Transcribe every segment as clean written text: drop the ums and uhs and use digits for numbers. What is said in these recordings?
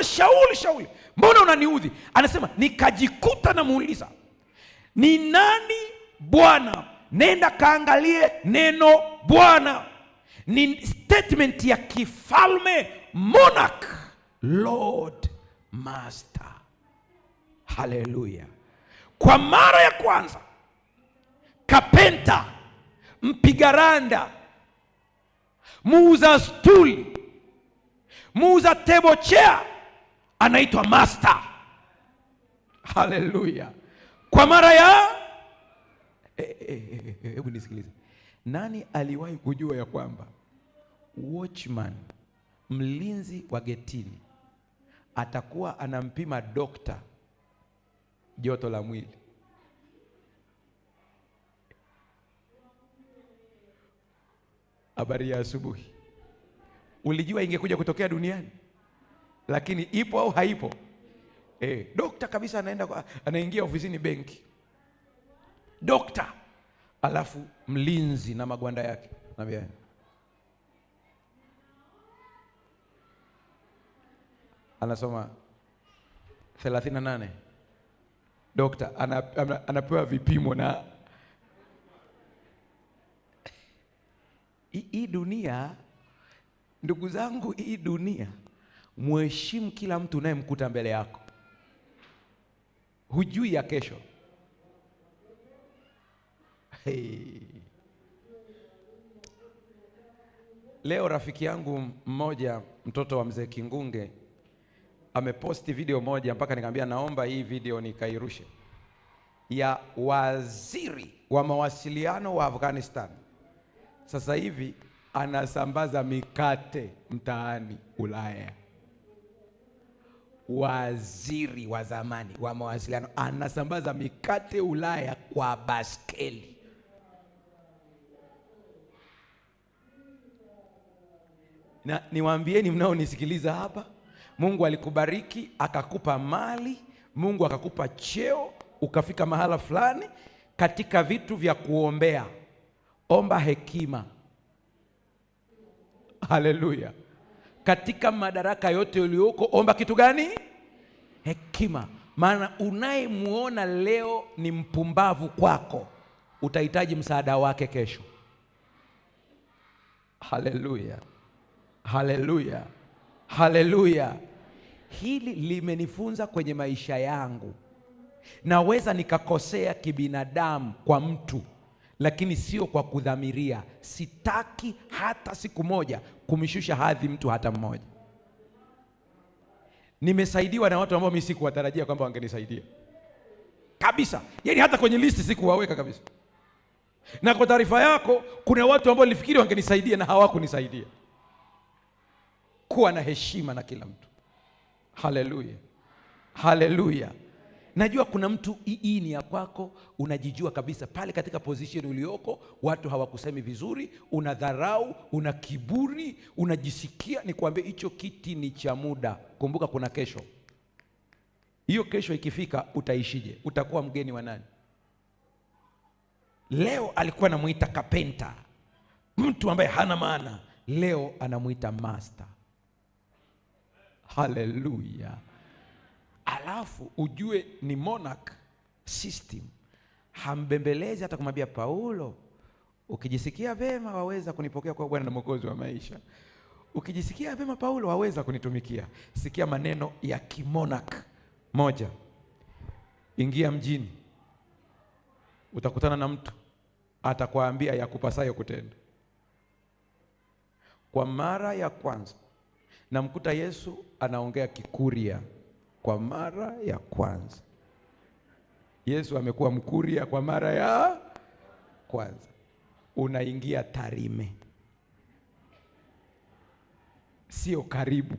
anasema Shauli, Shauli, mbona unaniudhi? Anasema nikajikuta namuuliza, ni nani Bwana? Nenda kaangalie neno Bwana. Ni statement ya kifalme, monarch, Lord, Master. Haleluya. Kwa mara ya kwanza kapenta, mpiga randa, muuza stuli, muuza table chair anaitwa master. Haleluya. Kwa mara ya hebu nisikilize. Nani aliwahi kujua ya kwamba watchman, mlinzi wa getini, atakuwa anampima dokta joto la mwili? Habari ya asubuhi. Ulijua ingekuja kutokea duniani? Lakini ipo au haipo? Dokta kabisa anaingia ofisini benki, dokta, alafu mlinzi na magwanda yake, naambia anasoma 38. Dokta anapewa vipimo na hii dunia. Ndugu zangu, hii dunia, mheshimu kila mtu unayemkuta mbele yako. Hujui ya kesho. Leo rafiki yangu mmoja, mtoto wa mzee Kingunge, ameposti video moja, mpaka nikamwambia naomba hii video nikairushe, ya waziri wa mawasiliano wa Afghanistan. Sasa hivi anasambaza mikate mtaani Ulaya. Waziri wa zamani wa mawasiliano anasambaza mikate Ulaya kwa baskeli. Na niwaambieni mnaonisikiliza hapa, Mungu alikubariki akakupa mali, Mungu akakupa cheo, ukafika mahala fulani. Katika vitu vya kuombea, omba hekima. Haleluya. Katika madaraka yote ulioko, omba kitu gani? Hekima. Maana unayemuona leo ni mpumbavu kwako, utahitaji msaada wake kesho. Haleluya. Haleluya. Haleluya. Hili limenifunza kwenye maisha yangu. Naweza nikakosea kibinadamu kwa mtu, lakini sio kwa kudhamiria. Sitaki hata siku moja kumshusha hadhi mtu hata mmoja. Nimesaidiwa na watu ambao mimi sikuwatarajia kwamba wangenisaidia kabisa. Yaani hata kwenye listi sikuwaweka kabisa. Na kwa taarifa yako, kuna watu ambao nilifikiri wangenisaidia na hawakunisaidia. Kuwa na heshima na kila mtu. Haleluya. Haleluya. Najua kuna mtu hii ni ya kwako, unajijua kabisa pale katika position ulioko, watu hawakusemi vizuri, unadharau, una kiburi, unajisikia. Nikwambie hicho kiti ni cha muda. Kumbuka kuna kesho. Hiyo kesho ikifika utaishije? Utakuwa mgeni wa nani? Leo alikuwa anamuita kapenta, mtu ambaye hana maana. Leo anamuita master. Haleluya. Alafu ujue ni monarch system. Hambembelezi hata kumwambia Paulo, ukijisikia vema waweza kunipokea kwa Bwana na Mwokozi wa maisha. Ukijisikia vema Paulo waweza kunitumikia. Sikia maneno ya kimonarch. Moja, ingia mjini, utakutana na mtu atakwambia yakupasayo kutenda. Kwa mara ya kwanza namkuta Yesu anaongea Kikuria. Kwa mara ya kwanza Yesu amekuwa Mkuria kwa mara ya kwanza. Unaingia Tarime, sio karibu.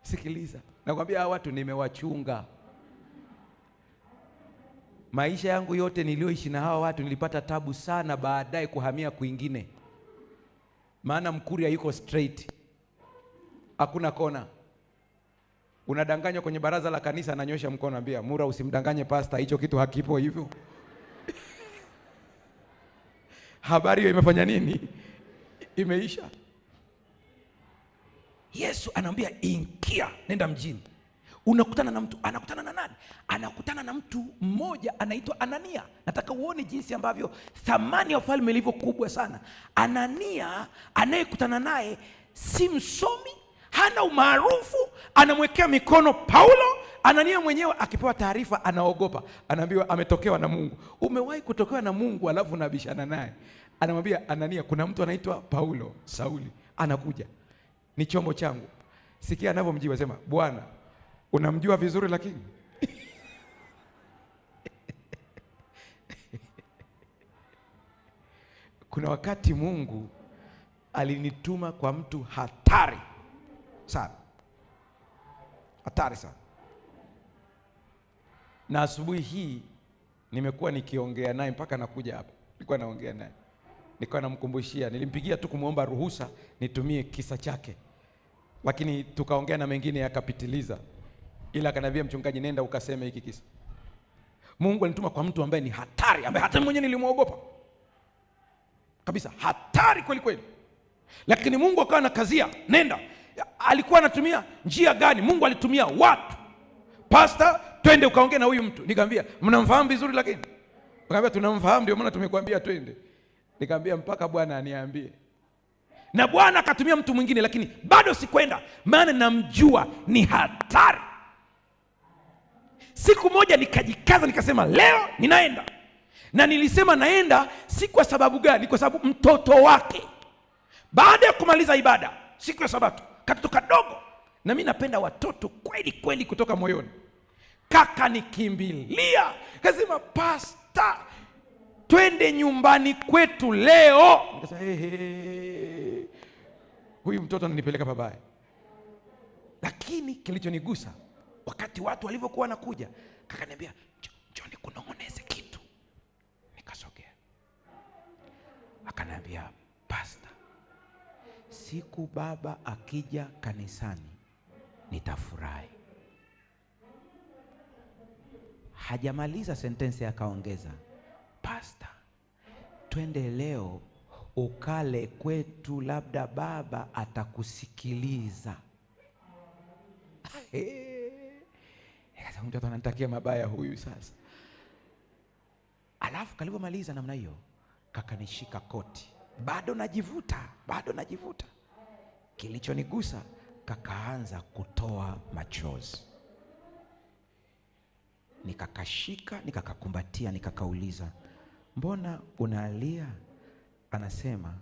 Sikiliza, nakwambia hawa watu nimewachunga. Maisha yangu yote nilioishi na hawa watu nilipata tabu sana baadaye kuhamia kwingine. Maana Mkuria yuko straight, hakuna kona. Unadanganywa kwenye baraza la kanisa, ananyosha mkono anambia, Mura usimdanganye pastor, hicho kitu hakipo hivyo. Habari hiyo imefanya nini? Imeisha. Yesu anamwambia ingia, nenda mjini. Unakutana na mtu, anakutana na nani? Anakutana na mtu mmoja anaitwa Anania. Nataka uone jinsi ambavyo thamani ya ufalme ilivyo kubwa sana. Anania anayekutana naye si msomi, hana umaarufu, anamwekea mikono Paulo. Anania mwenyewe akipewa taarifa anaogopa, anaambiwa ametokewa na Mungu. Umewahi kutokewa na Mungu alafu unabishana naye? Anamwambia Anania, kuna mtu anaitwa Paulo, Sauli, anakuja, ni chombo changu. Sikia anavyomjibu, sema, Bwana unamjua vizuri lakini kuna wakati Mungu alinituma kwa mtu hatari sana, hatari sana. Na asubuhi hii nimekuwa nikiongea naye mpaka nakuja hapa. Nilikuwa naongea naye, nilikuwa namkumbushia, nilimpigia tu kumuomba ruhusa nitumie kisa chake, lakini tukaongea na mengine yakapitiliza, ila akaniambia, mchungaji, nenda ukaseme hiki kisa. Mungu alinituma kwa mtu ambaye ni hatari, ambaye hata mwenyewe nilimuogopa kabisa, hatari kweli kweli. Lakini Mungu akawa anakazia, nenda. Alikuwa anatumia njia gani? Mungu alitumia watu. Pastor, twende ukaongea na huyu mtu. Nikamwambia, mnamfahamu vizuri? Lakini nikamwambia, tunamfahamu, ndio maana tumekwambia twende. Nikamwambia mpaka Bwana aniambie. Na Bwana akatumia mtu mwingine, lakini bado sikwenda, maana namjua ni hatari. Siku moja nikajikaza, nikasema leo ninaenda. Na nilisema naenda si kwa sababu gani? Kwa sababu mtoto wake, baada ya kumaliza ibada siku ya Sabato, katoto kadogo, na mimi napenda watoto kweli kweli kutoka moyoni, kaka nikimbilia, kasema, Pastor, twende nyumbani kwetu leo. Nikasema huyu mtoto ananipeleka babaya. Lakini kilichonigusa, wakati watu walivyokuwa nakuja, kaka niambia, njoo nikunong'oneze kitu. Nikasogea, akaniambia, Pastor, siku baba akija kanisani nitafurahi. Hajamaliza sentensi akaongeza, Pastor, twende leo ukale kwetu, labda baba atakusikiliza. Mtoto ananitakia mabaya huyu sasa. Alafu kalipomaliza namna hiyo, kakanishika koti, bado najivuta. Kilichonigusa, kakaanza kutoa machozi. Nikakashika, nikakakumbatia, nikakauliza, mbona unalia? Anasema,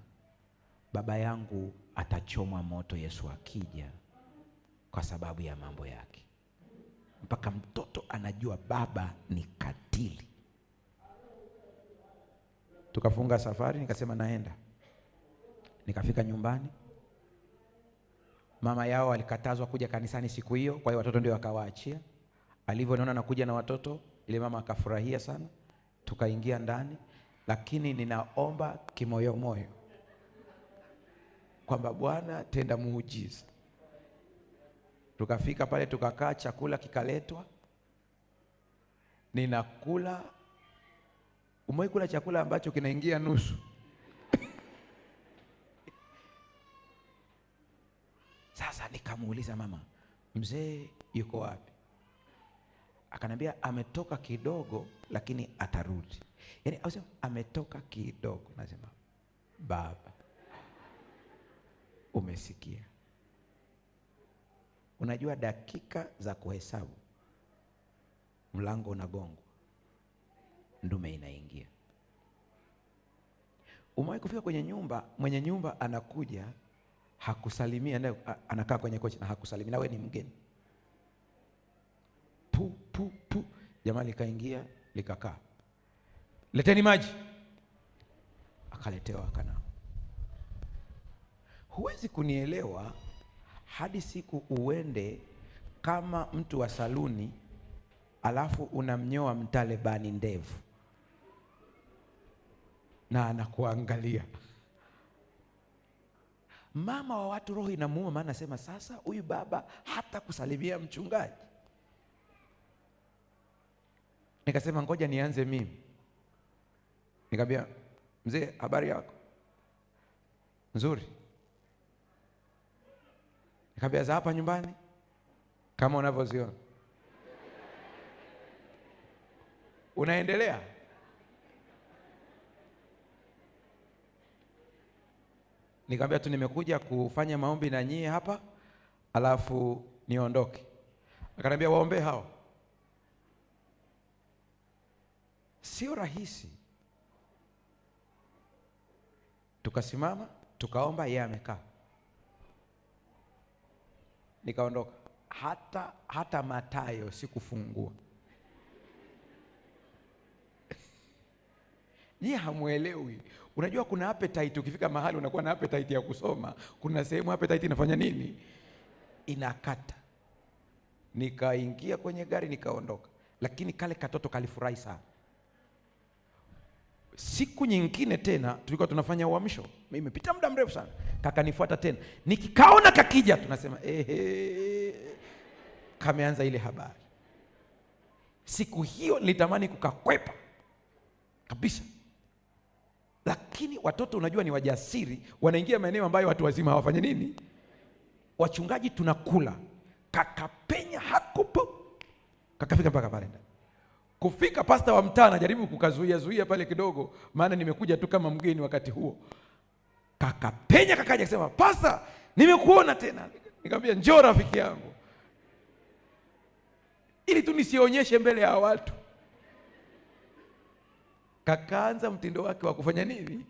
baba yangu atachomwa moto Yesu akija, kwa sababu ya mambo yake. Mpaka mtoto anajua baba ni katili. Tukafunga safari, nikasema naenda. Nikafika nyumbani, mama yao alikatazwa kuja kanisani siku hiyo, kwa hiyo watoto ndio wakawaachia. Alivyoniona nakuja na watoto, ile mama akafurahia sana. Tukaingia ndani, lakini ninaomba kimoyomoyo kwamba Bwana tenda muujiza. Tukafika pale, tukakaa, chakula kikaletwa, ninakula. Umewahi kula chakula ambacho kinaingia nusu? Sasa nikamuuliza mama, mzee yuko wapi? Akaniambia ametoka kidogo, lakini atarudi. Yaani ametoka kidogo. Nasema, baba, umesikia? Unajua dakika za kuhesabu, mlango unagongwa, ndume inaingia. Umewahi kufika kwenye nyumba, mwenye nyumba anakuja, hakusalimia, naye anakaa kwenye kochi na hakusalimia, na wewe ni mgeni. Pu jamaa likaingia, likakaa, leteni maji, akaletewa, akana. Huwezi kunielewa hadi siku uende kama mtu wa saluni, alafu unamnyoa mtalebani ndevu na anakuangalia. Mama wa watu roho inamuuma, maana nasema sasa huyu baba hata kusalimia mchungaji. Nikasema ngoja nianze mimi. Nikamwambia, mzee, habari yako? Nzuri. Nikamwambia za hapa nyumbani kama unavyoziona. Unaendelea? Nikamwambia tu nimekuja kufanya maombi na nyie hapa, alafu niondoke. Akaniambia waombe hao. Sio rahisi. Tukasimama, tukaomba, yeye amekaa. Nikaondoka. Hata Mathayo sikufungua. Yeye hamuelewi. Unajua kuna appetite, ukifika mahali unakuwa na appetite ya kusoma. Kuna sehemu appetite inafanya nini? Inakata. Nikaingia kwenye gari nikaondoka. Lakini kale katoto kalifurahi sana. Siku nyingine tena tulikuwa tunafanya uamsho. Mimi imepita muda mrefu sana. Kakanifuata tena. Nikikaona kakija tunasema kameanza ile habari. Siku hiyo nilitamani kukakwepa kabisa. Lakini watoto unajua ni wajasiri, wanaingia maeneo ambayo watu wazima hawafanye nini? Wachungaji tunakula. Kakapenya hakupo. Kakafika mpaka pale ndani. Kufika pasta wa mtaa anajaribu kukazuia pale kidogo, maana nimekuja tu kama mgeni wakati huo. Kakapenya kakaja akasema, "Pasta, nimekuona tena." Nikamwambia, "Njoo rafiki yangu." Ili tu nisionyeshe mbele ya watu. Kakaanza mtindo wake wa kufanya nini?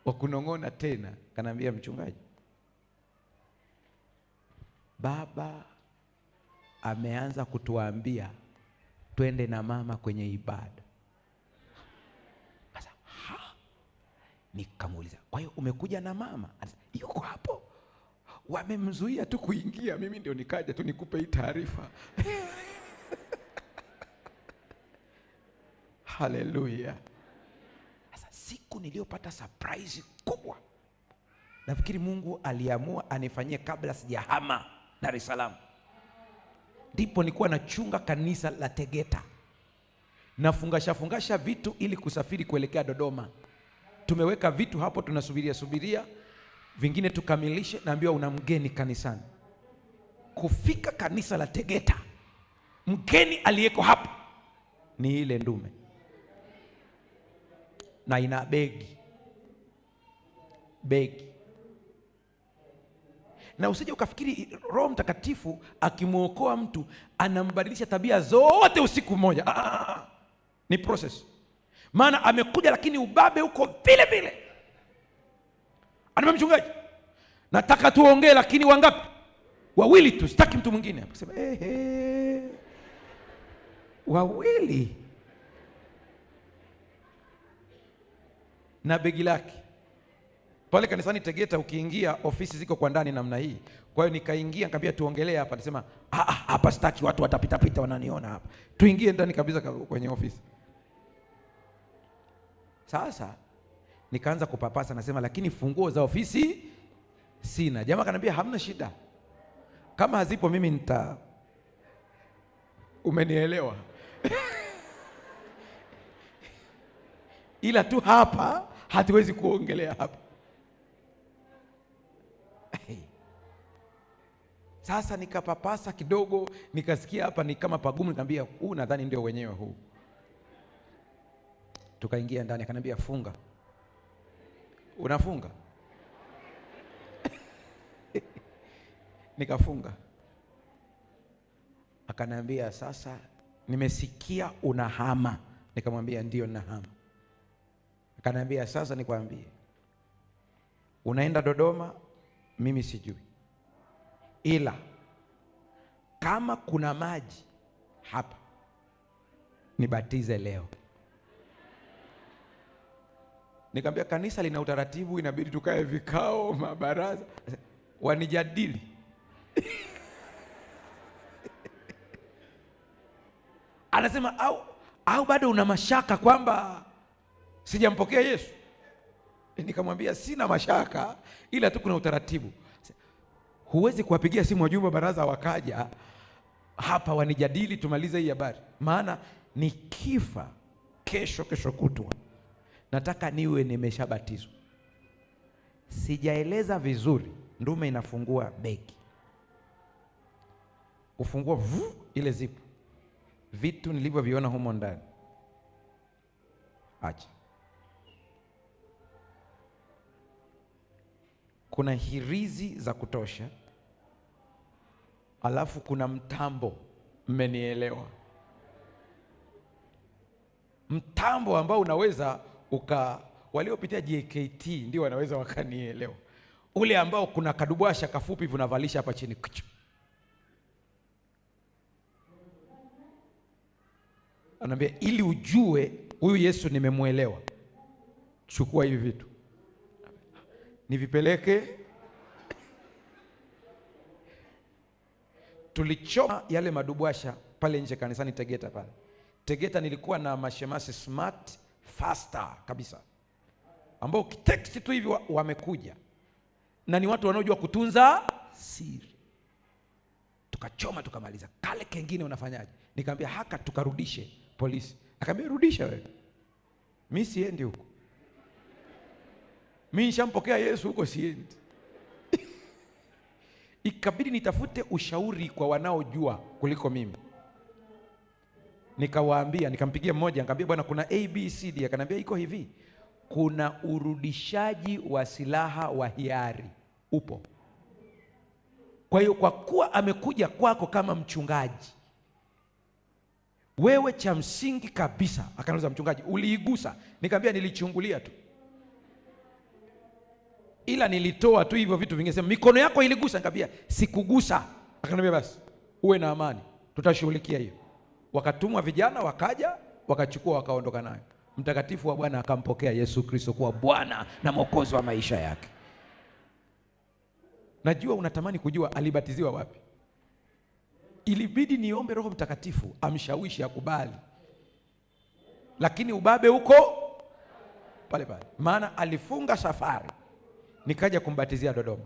Wa kunong'ona tena. Kanaambia, "Mchungaji, baba ameanza kutuambia twende na mama kwenye ibada." Sasa nikamuuliza, "Kwa hiyo umekuja na mama?" "Yuko hapo. Wamemzuia tu kuingia, mimi ndio nikaja tu nikupe hii taarifa." Haleluya. Sasa siku niliyopata surprise kubwa, nafikiri Mungu aliamua anifanyie kabla sijahama Dar es Salaam. Ndipo nilikuwa nachunga kanisa la Tegeta. Nafungasha vitu ili kusafiri kuelekea Dodoma. Tumeweka vitu hapo, tunasubiria vingine tukamilishe. Naambiwa una mgeni kanisani. Kufika kanisa la Tegeta, mgeni aliyeko hapo ni ile ndume. Na ina begi. Na usije ukafikiri Roho Mtakatifu akimuokoa mtu anambadilisha tabia zote usiku mmoja. Ni process. Maana amekuja lakini ubabe uko vile vile. Anamwambia, "Mchungaji, nataka tuongee, lakini wangapi? 2 tu, sitaki mtu mwingine." Akasema, "2?" Na begi lake. Pale kanisani Tegeta ukiingia ofisi ziko kwa ndani namna hii. Kwa hiyo nikaingia nikamwambia tuongelee hapa. Anasema, "Hapa sitaki watu watapita wananiona hapa. Tuingie ndani kabisa kwenye ofisi." Sasa nikaanza kupapasa, nasema, "Lakini funguo za ofisi sina." Jamaa kanambia, "Hamna shida. Kama hazipo mimi umenielewa." Ila tu hapa hatuwezi kuongelea hapa. Sasa nikapapasa kidogo, nikasikia hapa ni kama pagumu, nikamwambia, "Huu nadhani ndio wenyewe huu." Tukaingia ndani, akaniambia, "Funga." "Unafunga?" Nikafunga. Akaniambia, "Sasa nimesikia unahama." Nikamwambia, "Ndio nahama." Akaniambia, "Sasa nikwambie, unaenda Dodoma, mimi sijui. Ila kama kuna maji hapa, nibatize leo." Nikamwambia, "Kanisa lina utaratibu, inabidi tukae vikao, mabaraza, wanijadili." Anasema, au bado una mashaka kwamba sijampokea Yesu?" Nikamwambia, "Sina mashaka, ila tu kuna utaratibu. Huwezi kuwapigia simu wajumbe baraza wakaja hapa wanijadili tumalize hii habari. Maana nikifa kesho kutwa, nataka niwe nimeshabatizwa." Sijaeleza vizuri, ndume inafungua begi. ufungua ile zipu, vitu nilivyoviona humo ndani, acha. Kuna hirizi za kutosha, alafu kuna mtambo, mmenielewa? Mtambo ambao unaweza waliopitia JKT ndio wanaweza wakanielewa. Ule ambao kuna kadubwasha kafupi vunavalisha hapa chini. Anambia ili ujue huyu Yesu nimemuelewa, chukua hivi vitu nivipeleke. Tulichoma yale madubwasha pale nje kanisani Tegeta pale. Tegeta nilikuwa na mashemasi smart faster kabisa, ambao kitext tu hivi wamekuja na ni watu wanaojua kutunza siri. Tukachoma tukamaliza. Kale kengine unafanyaje? Nikamwambia haka tukarudishe polisi. Akamwambia rudisha wewe, mimi siendi huko, mimi nishampokea Yesu huko, siendi. Ikabidi nitafute ushauri kwa wanaojua kuliko mimi. Nikawaambia, nikampigia mmoja, nikamwambia bwana kuna ABCD. Akaniambia iko hivi, kuna urudishaji wa silaha wa hiari upo. Kwa hiyo kwa kuwa amekuja kwako kama mchungaji, wewe cha msingi kabisa. Akaniuliza mchungaji, uliigusa? Nikamwambia nilichungulia tu, ila nilitoa tu hivyo vitu vingine. Sema mikono yako iligusa? Nikamwambia sikugusa. Akaniambia basi uwe na amani, tutashughulikia hiyo. Wakatumwa vijana, wakaja wakachukua, wakaondoka nayo. Mtakatifu wa Bwana akampokea Yesu Kristo kuwa Bwana na Mwokozi wa maisha yake. Najua unatamani kujua alibatiziwa wapi. Ilibidi niombe Roho Mtakatifu amshawishi akubali, lakini ubabe huko pale pale, maana alifunga safari. Nikaja kumbatizia Dodoma.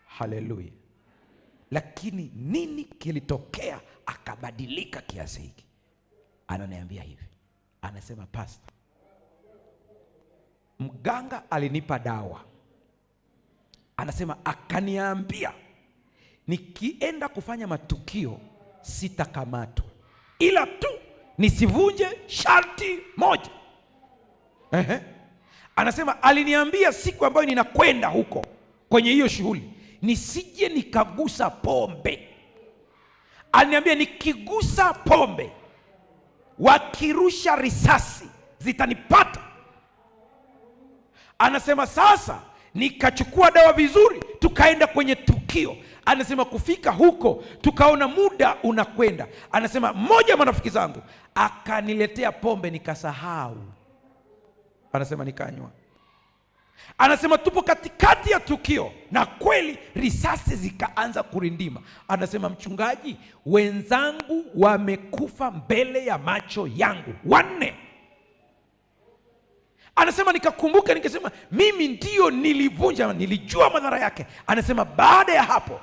Haleluya. Lakini nini kilitokea akabadilika kiasi hiki? Ananiambia hivi, anasema pastor, mganga alinipa dawa. Anasema akaniambia nikienda kufanya matukio sitakamatwa, ila tu nisivunje sharti moja. Anasema aliniambia siku ambayo ninakwenda huko kwenye hiyo shughuli nisije nikagusa pombe. Aliniambia nikigusa pombe wakirusha risasi zitanipata. Anasema sasa nikachukua dawa vizuri, tukaenda kwenye tukio. Anasema kufika huko tukaona muda unakwenda. Anasema mmoja wa marafiki zangu akaniletea pombe nikasahau. Anasema nikanywa. Anasema tupo katikati ya tukio na kweli risasi zikaanza kurindima. Anasema mchungaji, wenzangu wamekufa mbele ya macho yangu 4. Anasema nikakumbuka, nikasema mimi ndio nilivunja, nilijua madhara yake. Anasema baada ya hapo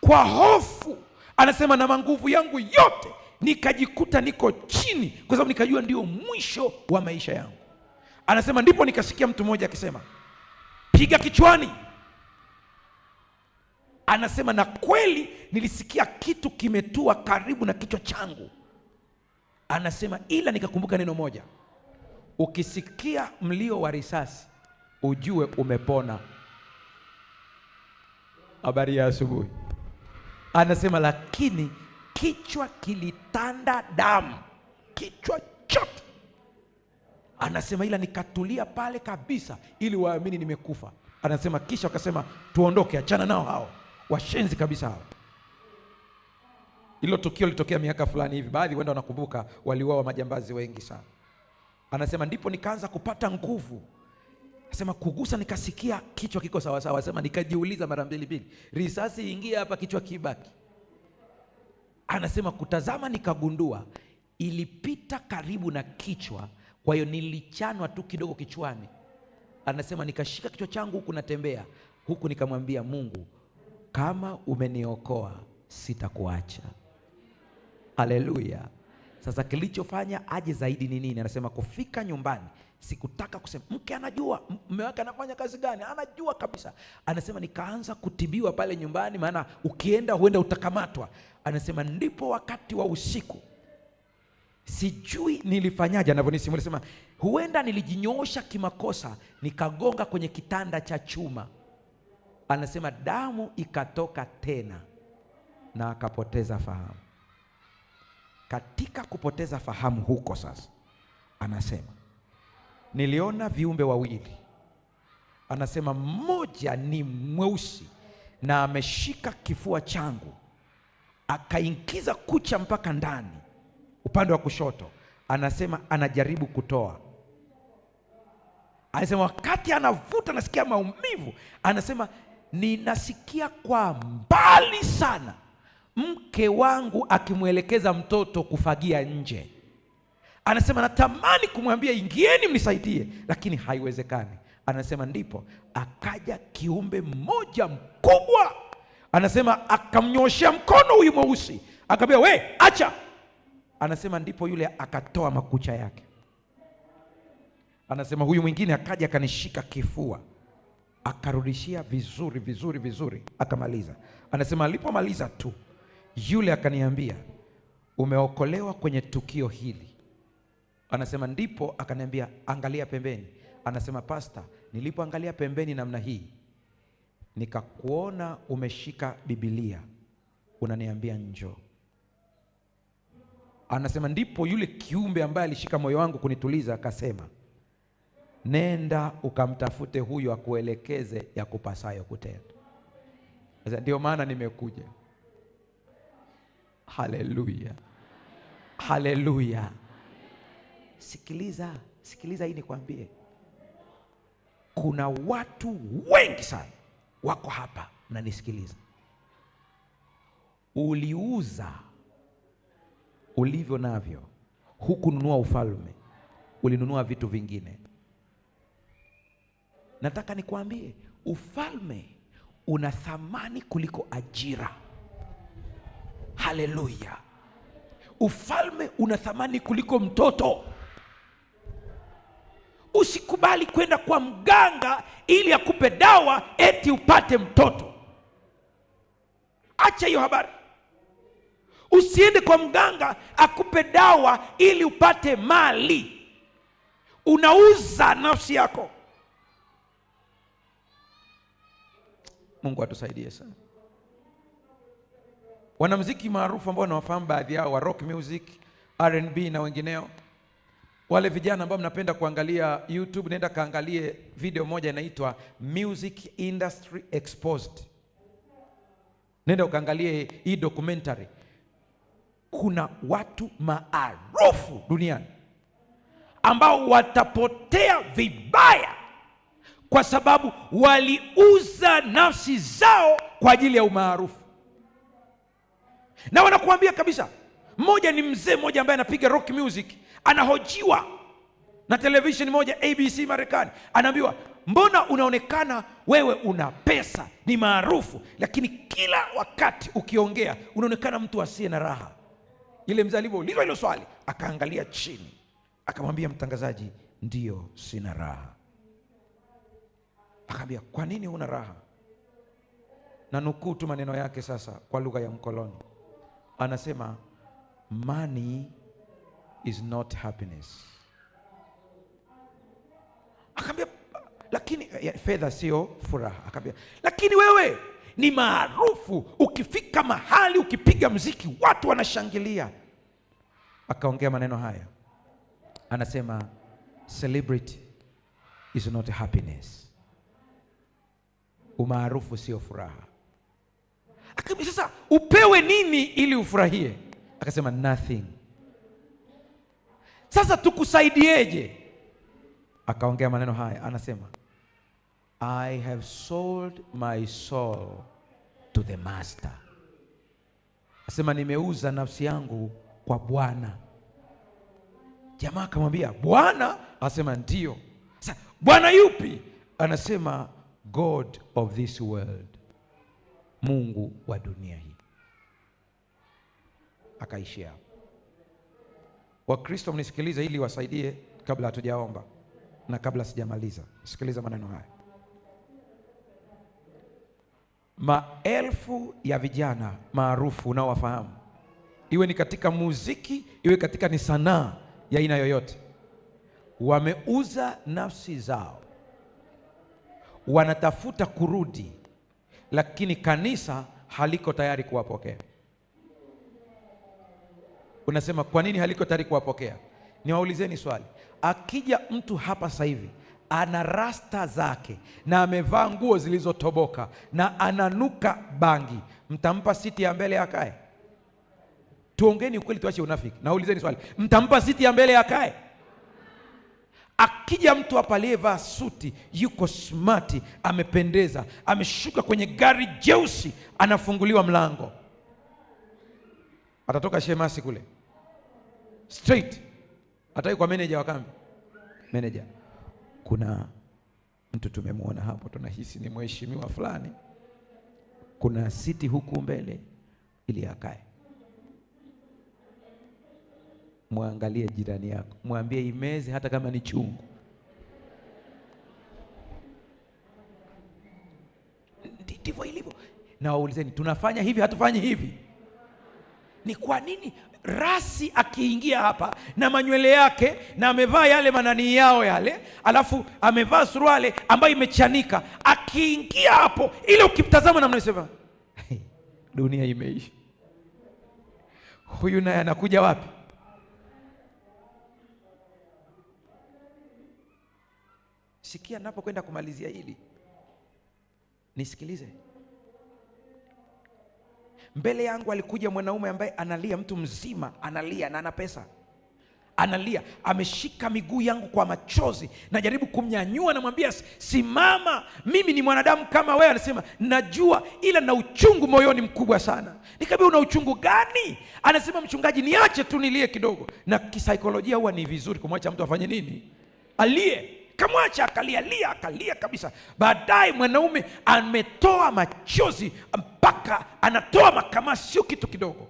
kwa hofu, anasema na manguvu yangu yote nikajikuta niko chini, kwa sababu nikajua ndio mwisho wa maisha yangu. Anasema ndipo nikasikia mtu mmoja akisema piga kichwani. Anasema na kweli nilisikia kitu kimetua karibu na kichwa changu. Anasema ila nikakumbuka neno moja, ukisikia mlio wa risasi ujue umepona. Habari ya asubuhi. Anasema lakini kichwa kilitanda damu, kichwa chote. Anasema ila nikatulia pale kabisa ili waamini nimekufa. Anasema kisha wakasema tuondoke, achana nao hao washenzi kabisa hao. Hilo tukio litokea miaka fulani hivi, baadhi wenda wanakumbuka, waliuawa majambazi wengi sana. Anasema ndipo nikaanza kupata nguvu. Anasema kugusa nikasikia kichwa kiko sawa sawa. Anasema nikajiuliza mara mbili, risasi ingia hapa kichwa kibaki. Anasema kutazama nikagundua ilipita karibu na kichwa, kwa hiyo nilichanwa tu kidogo kichwani. Anasema nikashika kichwa changu huku natembea huku, nikamwambia Mungu, kama umeniokoa sitakuacha. Haleluya. Sasa kilichofanya aje zaidi ni nini? Anasema kufika nyumbani Sikutaka kusema. Mke anajua mume wake anafanya kazi gani, anajua kabisa. Anasema nikaanza kutibiwa pale nyumbani, maana ukienda huenda utakamatwa. Anasema ndipo wakati wa usiku, sijui nilifanyaje, anavyonisimulia, anasema huenda nilijinyoosha kimakosa nikagonga kwenye kitanda cha chuma. Anasema damu ikatoka tena na akapoteza fahamu. Katika kupoteza fahamu huko sasa, anasema niliona viumbe wawili. Anasema mmoja ni mweusi na ameshika kifua changu, akaingiza kucha mpaka ndani upande wa kushoto. Anasema anajaribu kutoa. Anasema wakati anavuta nasikia maumivu. Anasema ninasikia kwa mbali sana mke wangu akimwelekeza mtoto kufagia nje. Anasema natamani kumwambia ingieni mnisaidie, lakini haiwezekani. Anasema ndipo akaja kiumbe mmoja mkubwa. Anasema akamnyoshea mkono huyu mweusi, akamwambia we acha. Anasema ndipo yule akatoa makucha yake. Anasema huyu mwingine akaja akanishika kifua, akarudishia vizuri vizuri vizuri, akamaliza. Anasema alipomaliza tu, yule akaniambia umeokolewa kwenye tukio hili. Anasema ndipo akaniambia angalia pembeni. Anasema pasta, nilipoangalia pembeni namna hii nikakuona umeshika Biblia unaniambia njoo. Anasema ndipo yule kiumbe ambaye alishika moyo wangu kunituliza akasema nenda ukamtafute huyo akuelekeze ya kupasayo kutenda. Ndio maana nimekuja. Haleluya, haleluya. Sikiliza hii nikwambie, kuna watu wengi sana wako hapa na nisikiliza. Uliuza ulivyo navyo, hukununua ufalme, ulinunua vitu vingine. Nataka nikwambie ufalme una thamani kuliko ajira. Haleluya. Ufalme una thamani kuliko mtoto. Usikubali kwenda kwa mganga ili akupe dawa eti upate mtoto. Acha hiyo habari. Usiende kwa mganga akupe dawa ili upate mali. Unauza nafsi yako. Mungu atusaidie sana. Wanamuziki maarufu ambao nawafahamu baadhi yao wa rock music, R&B na wengineo. Wale vijana ambao mnapenda kuangalia YouTube, nenda kaangalie video moja inaitwa Music Industry Exposed. Nenda ukaangalie hii documentary. Kuna watu maarufu duniani ambao watapotea vibaya kwa sababu waliuza nafsi zao kwa ajili ya umaarufu. Na wanakuambia kabisa, mmoja ni mzee mmoja ambaye anapiga rock music, anahojiwa na television moja ABC Marekani. Anaambiwa, mbona unaonekana wewe una pesa, ni maarufu, lakini kila wakati ukiongea unaonekana mtu asiye na raha. Ile mzee alipoulizwa hilo swali akaangalia chini, akamwambia mtangazaji, ndio sina raha. Akamwambia, kwa nini huna raha? Na nukuu tu maneno yake sasa kwa lugha ya mkoloni. Anasema, money is not happiness. Akamwambia, lakini fedha sio furaha. Akamwambia, lakini wewe ni maarufu, ukifika mahali ukipiga mziki watu wanashangilia. Akaongea maneno haya, anasema, celebrity is not happiness. Umaarufu sio furaha. Akamwambia, sasa upewe nini ili ufurahie? Akasema, nothing. Sasa tukusaidieje? Akaongea maneno haya, anasema, I have sold my soul to the master. Asema, nimeuza nafsi yangu kwa Bwana. Jamaa akamwambia, Bwana? Asema, ndio. Sasa Bwana yupi? Anasema, God of this world, Mungu wa dunia hii. Akaishia hapo. Wakristo mnisikilize ili wasaidie kabla hatujaomba. Na kabla sijamaliza, sikiliza maneno haya. Maelfu ya vijana maarufu unaowafahamu, iwe ni katika muziki, iwe katika ni sanaa ya aina yoyote, wameuza nafsi zao, wanatafuta kurudi, lakini kanisa haliko tayari kuwapokea. Unasema kwa nini haliko tayari kuwapokea? Niwaulizeni swali. Akija mtu hapa sasa hivi ana rasta zake na amevaa nguo zilizotoboka na ananuka bangi, mtampa siti ya mbele akae? Tuongeni ukweli, tuache unafiki. Naulizeni swali, mtampa siti ya mbele akae? Akija mtu hapa aliyevaa suti, yuko smart, amependeza, ameshuka kwenye gari jeusi, anafunguliwa mlango, atatoka shemasi kule straight, atai kwa manager wa kambi. Manager, kuna mtu tumemwona hapo, tunahisi ni mheshimiwa fulani, kuna siti huku mbele ili akae. Muangalie jirani yako, mwambie imeze hata kama ni chungu. Ndivyo ilivyo. Na waulizeni, tunafanya hivi hatufanyi hivi? Ni kwa nini? Rasi akiingia hapa na manywele yake na amevaa yale manani yao yale, alafu amevaa suruali ambayo imechanika, akiingia hapo, ile ukimtazama namna unasema hey, dunia imeisha. Huyu naye anakuja wapi? Sikia, napokwenda kumalizia hili, nisikilize. Mbele yangu alikuja mwanaume ambaye analia, mtu mzima analia na ana pesa, analia, ameshika miguu yangu kwa machozi, najaribu kumnyanyua, namwambia simama, mimi ni mwanadamu kama wewe. Anasema najua, ila na uchungu moyoni mkubwa sana. Nikamwambia una uchungu gani? Anasema mchungaji, niache tu nilie kidogo. Na kisaikolojia huwa ni vizuri kumwacha mtu afanye nini? Alie. Kamwacha akalia kabisa. Baadaye mwanaume ametoa machozi mpaka anatoa makamasi, sio kitu kidogo.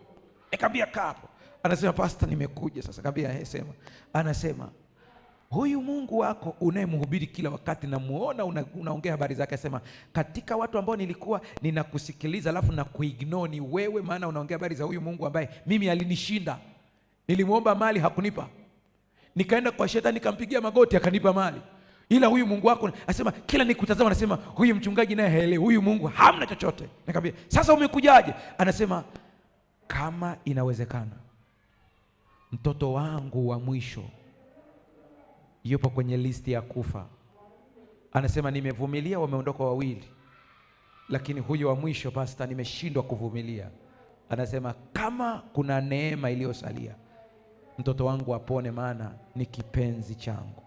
Nikamwambia kaa hapo. Anasema pastor, nimekuja sasa. Nikamwambia sema. Anasema huyu Mungu wako unayemhubiri kila wakati na muona unaongea habari zake, asema katika watu ambao nilikuwa ninakusikiliza alafu na kuignore ni wewe, maana unaongea habari za huyu Mungu ambaye mimi alinishinda. Nilimuomba mali hakunipa, nikaenda kwa shetani nikampigia magoti akanipa mali. Ila huyu Mungu wako, asema kila nikutazama anasema huyu mchungaji naye haelewi, huyu Mungu hamna chochote. Nikamwambia sasa umekujaje? Anasema kama inawezekana mtoto wangu wa mwisho yupo kwenye listi ya kufa. Anasema nimevumilia, wameondoka wawili, lakini huyu wa mwisho pastor, nimeshindwa kuvumilia. Anasema kama kuna neema iliyosalia, mtoto wangu apone, maana ni kipenzi changu.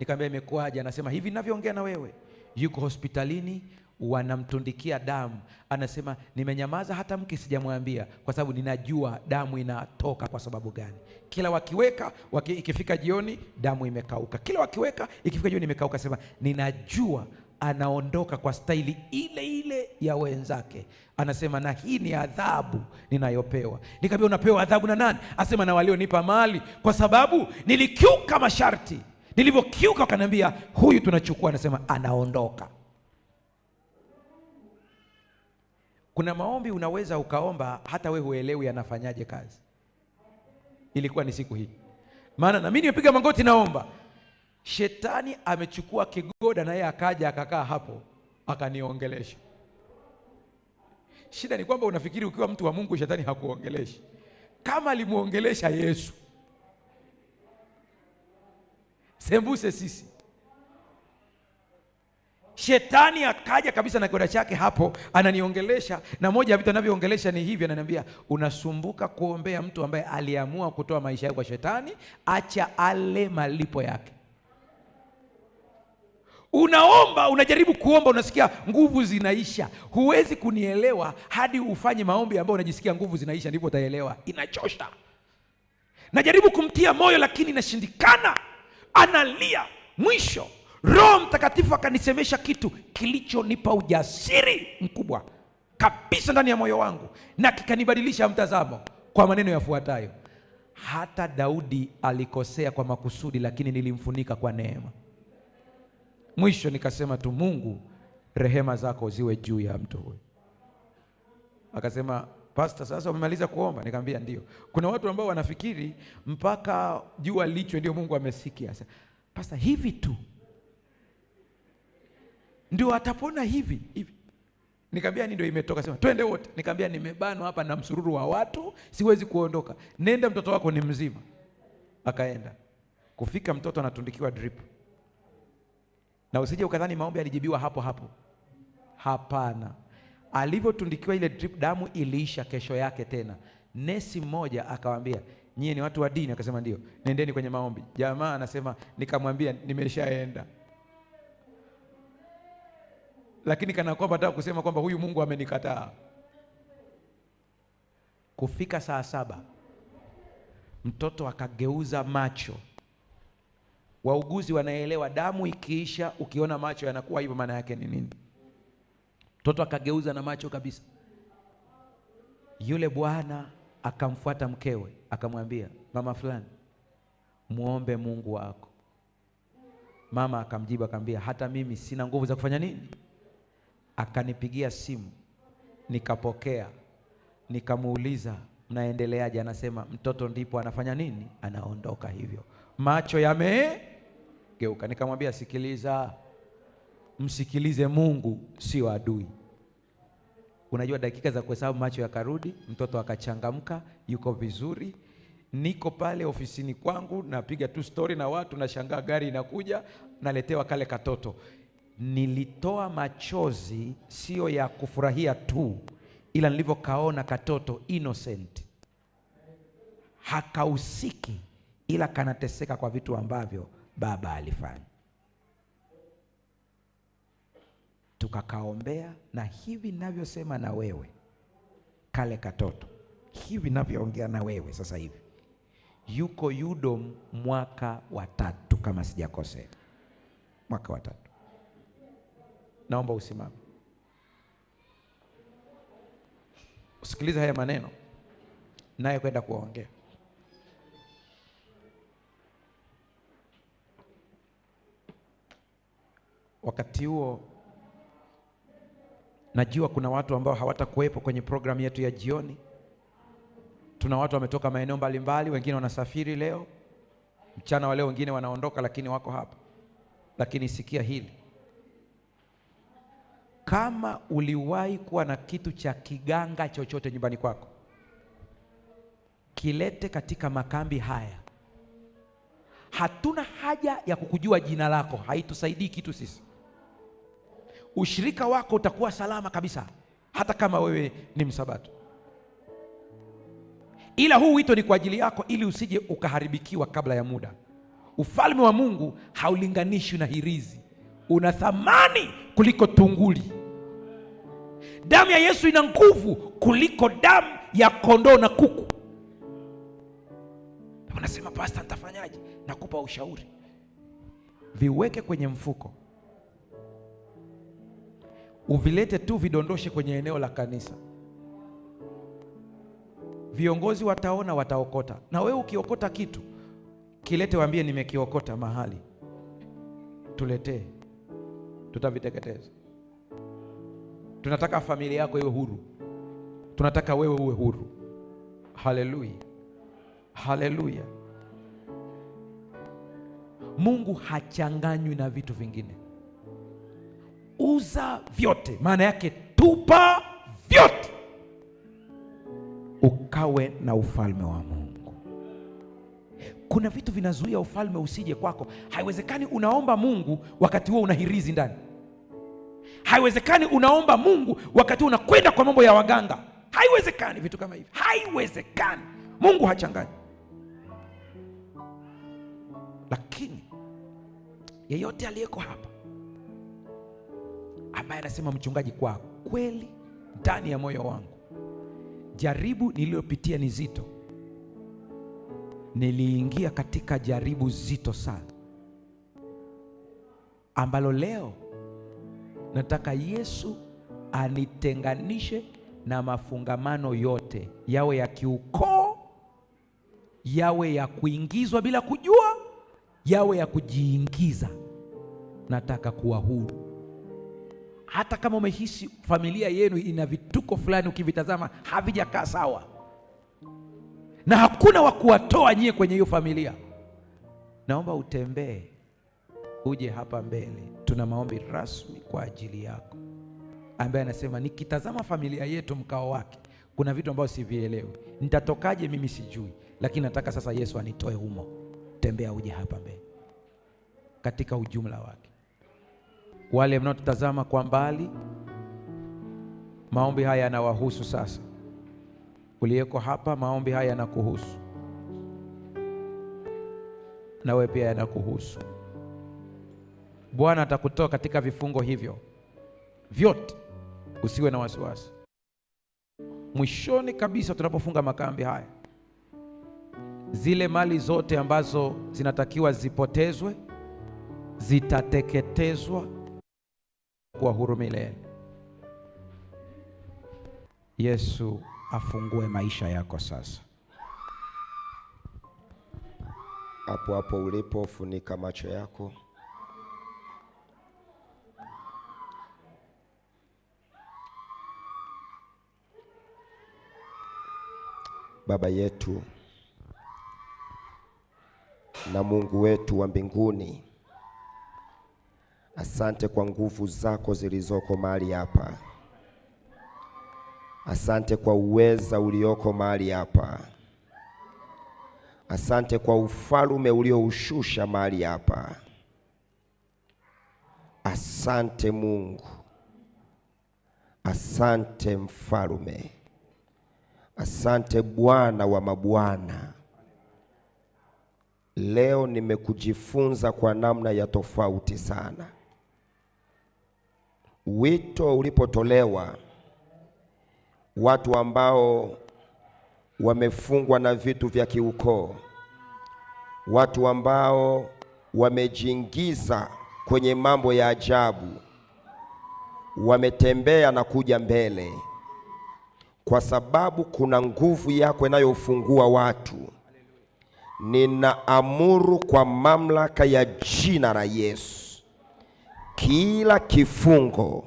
Nikamwambia imekuaje? Anasema hivi ninavyoongea na wewe, yuko hospitalini, wanamtundikia damu. Anasema nimenyamaza, hata mke sijamwambia, kwa sababu ninajua damu inatoka kwa sababu gani. Kila wakiweka ikifika jioni damu imekauka, kila wakiweka ikifika jioni imekauka. Sema ninajua anaondoka kwa staili ile ile ya wenzake. Anasema na hii ni adhabu ninayopewa. Nikamwambia unapewa adhabu na nani? Asema na walionipa mali, kwa sababu nilikiuka masharti. Nilivyokiuka wakaniambia huyu tunachukua. Anasema anaondoka. Kuna maombi unaweza ukaomba hata wewe huelewi anafanyaje kazi. Ilikuwa ni siku hii, maana na mimi nimepiga magoti naomba, shetani amechukua kigoda na yeye akaja akakaa hapo akaniongelesha. Shida ni kwamba unafikiri ukiwa mtu wa Mungu shetani hakuongeleshi. Kama alimuongelesha Yesu, sembuse sisi. Shetani akaja kabisa na kigoda chake hapo ananiongelesha, na moja ya vitu anavyoongelesha ni hivi, ananiambia unasumbuka kuombea mtu ambaye aliamua kutoa maisha yake kwa shetani, acha ale malipo yake. Unaomba, unajaribu kuomba, unasikia nguvu zinaisha. Huwezi kunielewa hadi ufanye maombi ambayo unajisikia nguvu zinaisha, ndipo utaelewa. Inachosha. Najaribu kumtia moyo lakini inashindikana. Analia. Mwisho Roho Mtakatifu akanisemesha kitu kilichonipa ujasiri mkubwa kabisa ndani ya moyo wangu, na kikanibadilisha mtazamo kwa maneno yafuatayo: hata Daudi alikosea kwa makusudi, lakini nilimfunika kwa neema. Mwisho nikasema tu, Mungu, rehema zako ziwe juu ya mtu huyu. Akasema, Pastor, sasa umemaliza kuomba? Nikamwambia ndio. Kuna watu ambao wanafikiri mpaka jua lichwe ndio Mungu amesikia. Pastor, hivi tu ndio atapona hivi? Nikamwambia ndio imetoka. Sema twende wote. Nikamwambia nimebanwa hapa na msururu wa watu, siwezi kuondoka. Nenda, mtoto wako ni mzima. Akaenda. Kufika mtoto anatundikiwa drip. Na usije ukadhani maombi alijibiwa hapo hapo. Hapana. Alivyotundikiwa ile drip, damu iliisha kesho yake tena. Nesi mmoja akamwambia, nyie ni watu wa dini? Akasema ndio. Nendeni kwenye maombi. Jamaa anasema, nikamwambia nimeshaenda. Lakini kana kwamba nataka kusema kwamba huyu Mungu amenikataa. Kufika saa 7 mtoto akageuza macho. Wauguzi wanaelewa damu ikiisha, ukiona macho yanakuwa hivyo, maana yake ni nini? Mtoto akageuza na macho kabisa. Yule bwana akamfuata mkewe, akamwambia, mama fulani, muombe Mungu wako. Mama akamjibu akamwambia, hata mimi sina nguvu za kufanya nini? Akanipigia simu, nikapokea, nikamuuliza mnaendeleaje? Anasema mtoto ndipo anafanya nini? Anaondoka hivyo, macho yamegeuka. Nikamwambia, sikiliza, msikilize Mungu, sio adui. Unajua dakika za kuhesabu, macho yakarudi, mtoto akachangamka, yuko vizuri. Niko pale ofisini kwangu, napiga tu story na watu, nashangaa gari inakuja, naletewa kale katoto. Nilitoa machozi, sio ya kufurahia tu, ila nilivyokaona katoto innocent, hakausiki, ila kanateseka kwa vitu ambavyo baba alifanya. Tukakaombea, na hivi ninavyosema na wewe, kale katoto hivi ninavyoongea na wewe sasa hivi yuko UDOM mwaka wa 3 kama sijakosea, mwaka wa 3. Naomba usimame usikilize haya maneno naye kwenda kuongea. Wakati huo najua kuna watu ambao hawatakuwepo kwenye programu yetu ya jioni. Tuna watu wametoka maeneo mbalimbali, wengine wanasafiri leo mchana wa leo, wengine wanaondoka, lakini wako hapa. Lakini sikia hili, kama uliwahi kuwa na kitu cha kiganga chochote nyumbani kwako, kilete katika makambi haya. Hatuna haja ya kukujua jina lako, haitusaidii kitu sisi. Ushirika wako utakuwa salama kabisa hata kama wewe ni msabato. Ila huu wito ni kwa ajili yako, ili usije ukaharibikiwa kabla ya muda. Ufalme wa Mungu haulinganishwi na hirizi, una thamani kuliko tunguli. Damu ya Yesu ina nguvu kuliko damu ya kondoo na kuku. Unasema, Pastor, nitafanyaje? Nakupa ushauri, viweke kwenye mfuko, uvilete tu, vidondoshe kwenye eneo la kanisa. Viongozi wataona, wataokota. Na wewe ukiokota kitu, kilete, waambie nimekiokota mahali, tuletee, tutaviteketeza. Tunataka familia yako iwe huru, tunataka wewe uwe huru. Haleluya, haleluya. Mungu hachanganywi na vitu vingine. Uza vyote, maana yake tupa vyote, ukawe na ufalme wa Mungu. Kuna vitu vinazuia ufalme usije kwako. Haiwezekani unaomba Mungu wakati huo una hirizi ndani. Haiwezekani unaomba Mungu wakati unakwenda kwa mambo ya waganga. Haiwezekani vitu kama hivi, haiwezekani. Mungu hachanganyi. Lakini yeyote aliyeko hapa ambaye anasema, mchungaji, kwa kweli ndani ya moyo wangu jaribu nililopitia ni zito, niliingia katika jaribu zito sana, ambalo leo nataka Yesu anitenganishe na mafungamano yote, yawe ya kiukoo, yawe ya kuingizwa bila kujua, yawe ya kujiingiza. Nataka kuwa huru. Hata kama umehisi familia yenu ina vituko fulani, ukivitazama havijakaa sawa na hakuna wa kuwatoa nyie kwenye hiyo familia, naomba utembee, uje hapa mbele. Tuna maombi rasmi kwa ajili yako, ambaye anasema nikitazama familia yetu mkao wake, kuna vitu ambavyo sivielewi, nitatokaje mimi sijui, lakini nataka sasa Yesu anitoe humo. Tembea, uje hapa mbele katika ujumla wake. Wale mnaotazama kwa mbali, maombi haya yanawahusu sasa. Uliyeko hapa, maombi haya yanakuhusu, na wewe pia yanakuhusu. Bwana atakutoa katika vifungo hivyo vyote, usiwe na wasiwasi. Mwishoni kabisa, tunapofunga makambi haya, zile mali zote ambazo zinatakiwa zipotezwe zitateketezwa kwa huru milele. Yesu afungue maisha yako sasa. Hapo hapo ulipo, funika macho yako. Baba yetu na Mungu wetu wa mbinguni, asante kwa nguvu zako zilizoko mahali hapa. Asante kwa uweza ulioko mahali hapa. Asante kwa ufalme ulioushusha mahali hapa. Asante Mungu. Asante Mfalme. Asante Bwana wa mabwana. Leo nimekujifunza kwa namna ya tofauti sana. Wito ulipotolewa, watu ambao wamefungwa na vitu vya kiukoo, watu ambao wamejiingiza kwenye mambo ya ajabu, wametembea na kuja mbele, kwa sababu kuna nguvu yako inayofungua watu. Ninaamuru kwa mamlaka ya jina la Yesu, kila kifungo,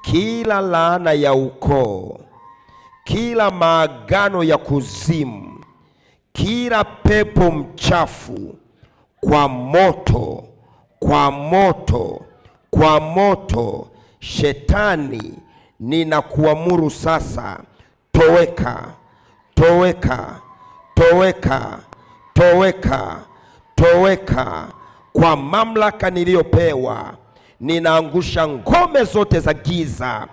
kila laana ya ukoo, kila maagano ya kuzimu, kila pepo mchafu, kwa moto, kwa moto, kwa moto. Shetani, ninakuamuru sasa, toweka, toweka, toweka, toweka, toweka. Kwa mamlaka niliyopewa, ninaangusha ngome zote za giza.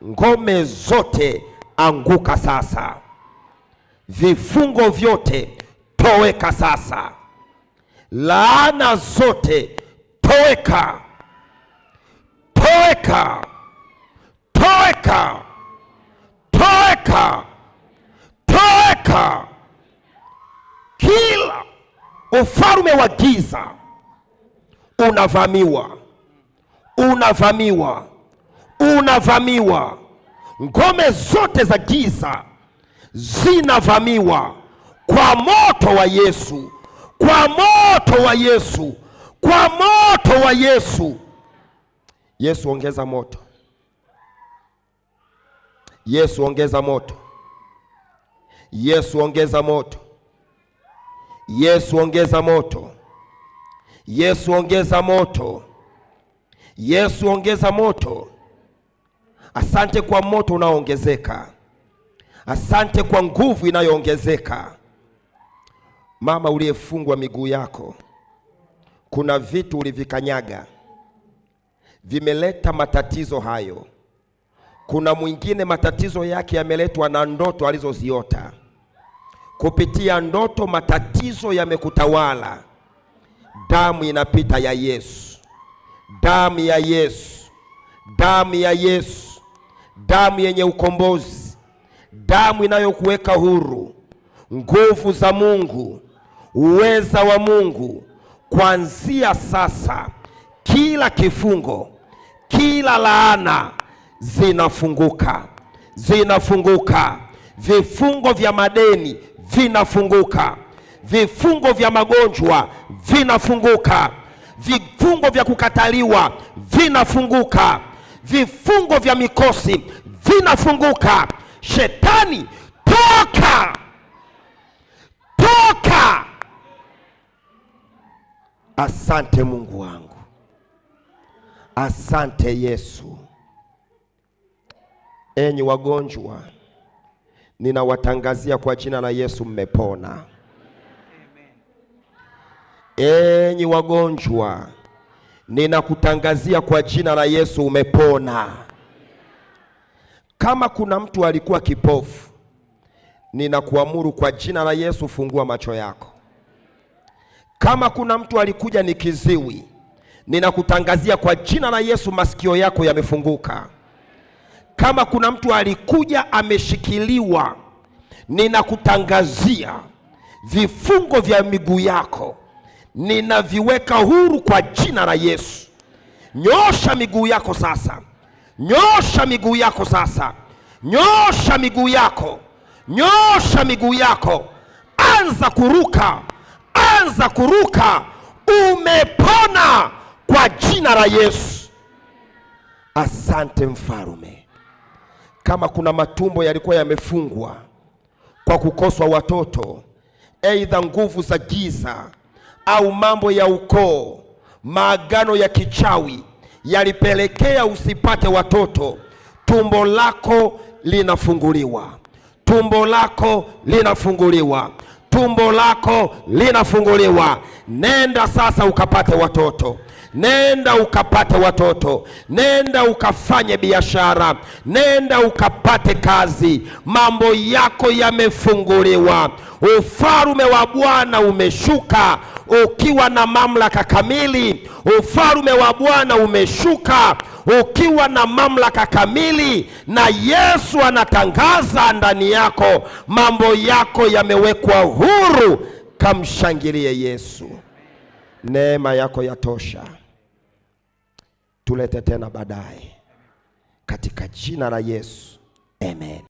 Ngome zote anguka sasa. Vifungo vyote toweka sasa. Laana zote toweka, toweka, toweka, toweka, toweka. Kila ufalme wa giza unavamiwa, unavamiwa, unavamiwa. Ngome zote za giza zinavamiwa kwa moto wa Yesu, kwa moto wa Yesu, kwa moto wa Yesu. Yesu, ongeza moto. Yesu, ongeza moto. Yesu, ongeza moto. Yesu, ongeza moto. Yesu, ongeza moto. Yesu, ongeza moto. Asante kwa moto unaoongezeka. Asante kwa nguvu inayoongezeka. Mama uliyefungwa miguu yako, kuna vitu ulivikanyaga vimeleta matatizo hayo. Kuna mwingine matatizo yake yameletwa na ndoto alizoziota. Kupitia ndoto matatizo yamekutawala. Damu inapita ya Yesu, damu ya Yesu, damu ya Yesu, damu yenye ukombozi, damu inayokuweka huru. Nguvu za Mungu, uweza wa Mungu, kuanzia sasa kila kifungo, kila laana zinafunguka, zinafunguka. Vifungo vya madeni vinafunguka, Vifungo vya magonjwa vinafunguka. Vifungo vya kukataliwa vinafunguka. Vifungo vya mikosi vinafunguka. Shetani, toka! Toka! Asante Mungu wangu. Asante Yesu. Enyi wagonjwa, ninawatangazia kwa jina la Yesu mmepona. Enyi wagonjwa, ninakutangazia kwa jina la Yesu umepona. Kama kuna mtu alikuwa kipofu, ninakuamuru kwa jina la Yesu fungua macho yako. Kama kuna mtu alikuja ni kiziwi, ninakutangazia kwa jina la Yesu masikio yako yamefunguka. Kama kuna mtu alikuja ameshikiliwa, ninakutangazia vifungo vya miguu yako ninaviweka huru kwa jina la Yesu. Nyosha miguu yako sasa. Nyosha miguu yako sasa. Nyosha miguu yako. Nyosha miguu yako. Anza kuruka. Anza kuruka. Umepona kwa jina la Yesu. Asante Mfalme. Kama kuna matumbo yalikuwa yamefungwa kwa kukoswa watoto, aidha nguvu za giza au mambo ya ukoo, maagano ya kichawi yalipelekea usipate watoto, tumbo lako linafunguliwa. Tumbo lako linafunguliwa. Tumbo lako linafunguliwa. Nenda sasa ukapate watoto. Nenda ukapate watoto. Nenda ukafanye biashara. Nenda ukapate kazi. Mambo yako yamefunguliwa. Ufalme wa Bwana umeshuka ukiwa na mamlaka kamili. Ufalme wa Bwana umeshuka ukiwa na mamlaka kamili, na Yesu anatangaza ndani yako, mambo yako yamewekwa huru. Kamshangilie Yesu. Neema yako yatosha. Tulete tena baadaye katika jina la Yesu. Amen.